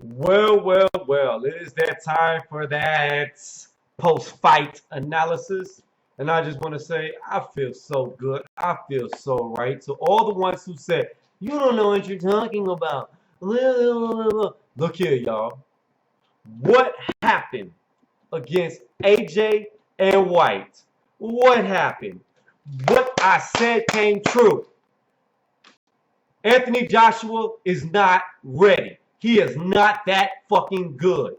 Well, it is that time for that post-fight analysis. And I just want to say, I feel so good. I feel so right. To all the ones who said, you don't know what you're talking about. Look here, y'all. What happened against AJ and White? What happened? What I said came true. Anthony Joshua is not ready. He is not that fucking good.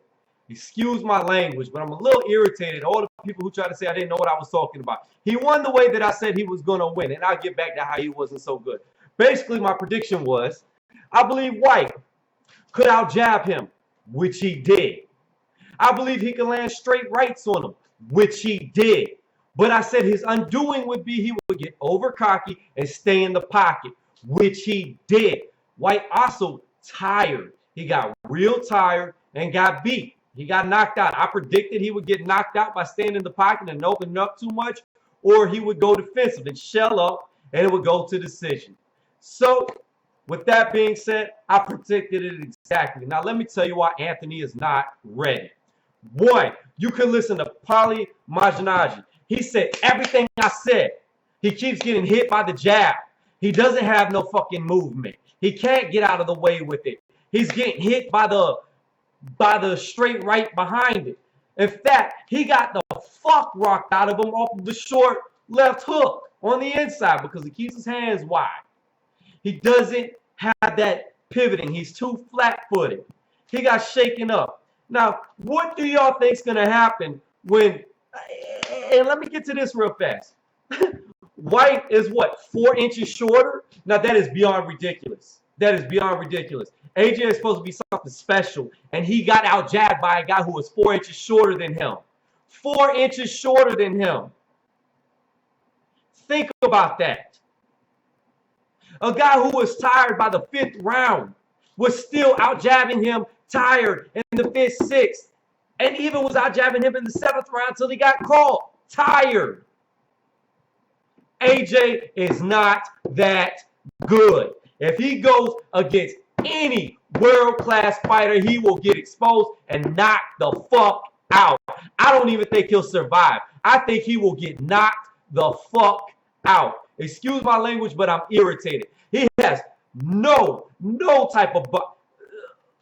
Excuse my language, but I'm a little irritated. All the people who try to say I didn't know what I was talking about. He won the way that I said he was going to win, and I'll get back to how he wasn't so good. Basically, my prediction was, I believe White could out-jab him, which he did. I believe he could land straight rights on him, which he did. But I said his undoing would be he would get over cocky and stay in the pocket, which he did. White also tired. He got real tired and got beat. He got knocked out. I predicted he would get knocked out by staying in the pocket and opening up too much, or he would go defensive and shell up, and it would go to decision. So, with that being said, I predicted it exactly. Now, let me tell you why Anthony is not ready. One, you can listen to Paulie Malignaggi. He said everything I said. He keeps getting hit by the jab. He doesn't have no fucking movement. He can't get out of the way with it. He's getting hit by the straight right behind it. In fact, he got the fuck rocked out of him off of the short left hook on the inside because he keeps his hands wide. He doesn't have that pivoting. He's too flat-footed. He got shaken up. Now, what do y'all think is going to happen when... And let me get to this real fast. White is what, 4 inches shorter? Now that is beyond ridiculous. That is beyond ridiculous. AJ is supposed to be something special, and he got out jabbed by a guy who was 4 inches shorter than him. 4 inches shorter than him. Think about that. A guy who was tired by the 5th round was still out jabbing him tired in the 5th, 6th, and even was out jabbing him in the 7th round until he got caught tired. AJ is not that good. If he goes against any world-class fighter, he will get exposed and knocked the fuck out. I don't even think he'll survive. I think he will get knocked the fuck out. Excuse my language, but I'm irritated. He has no type of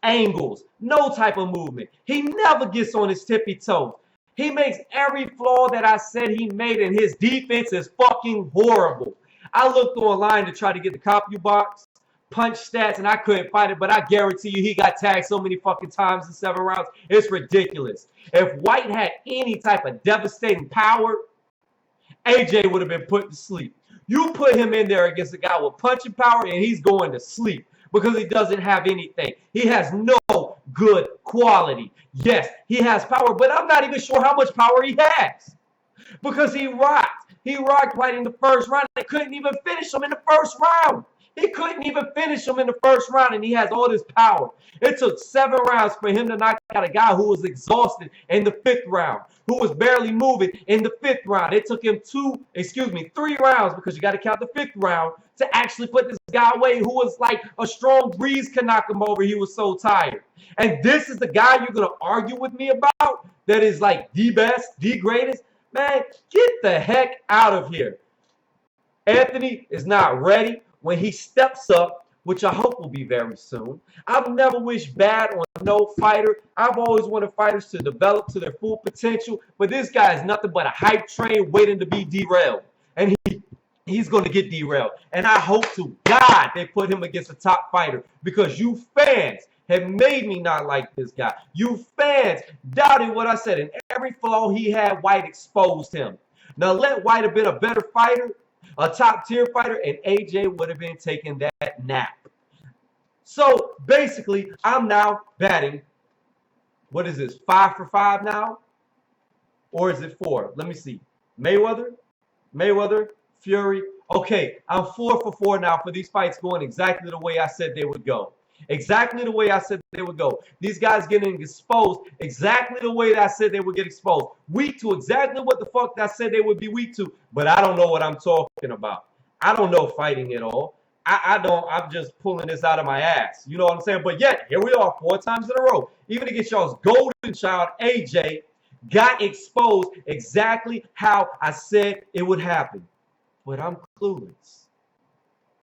angles, no type of movement. He never gets on his tippy toes. He makes every flaw that I said he made, and his defense is fucking horrible. I looked online to try to get the CompuBox punch stats, and I couldn't find it, but I guarantee you he got tagged so many fucking times in 7 rounds. It's ridiculous. If White had any type of devastating power, AJ would have been put to sleep. You put him in there against a guy with punching power, and he's going to sleep because he doesn't have anything. He has no good quality. Yes, he has power, but I'm not even sure how much power he has because he rocked. He rocked White in the 1st round and couldn't even finish him in the 1st round. He couldn't even finish him in the 1st round, and he has all this power. It took 7 rounds for him to knock out a guy who was exhausted in the 5th round, who was barely moving in the 5th round. It took him 3 rounds, because you got to count the 5th round, to actually put this guy away who was like a strong breeze could knock him over. He was so tired. And this is the guy you're going to argue with me about that is like the best, the greatest? Man, get the heck out of here. Anthony is not ready. When he steps up, which I hope will be very soon. I've never wished bad on no fighter. I've always wanted fighters to develop to their full potential, but this guy is nothing but a hype train waiting to be derailed. And he's going to get derailed. And I hope to God they put him against a top fighter, because you fans have made me not like this guy. You fans doubted what I said, and every flaw he had, White exposed him. Now let White have been a better fighter, a top-tier fighter, and AJ would have been taking that nap. So, basically, I'm now batting, what is this, 5 for 5 now? Or is it 4? Let me see. Mayweather, Fury. Okay, I'm 4 for 4 now for these fights going exactly the way I said they would go. Exactly the way I said they would go. These guys getting exposed exactly the way that I said they would get exposed. Weak to exactly what the fuck I said they would be weak to. But I don't know what I'm talking about. I don't know fighting at all. I don't, I'm just pulling this out of my ass. You know what I'm saying? But yet, here we are 4 times in a row. Even against y'all's golden child, AJ, got exposed exactly how I said it would happen. But I'm clueless.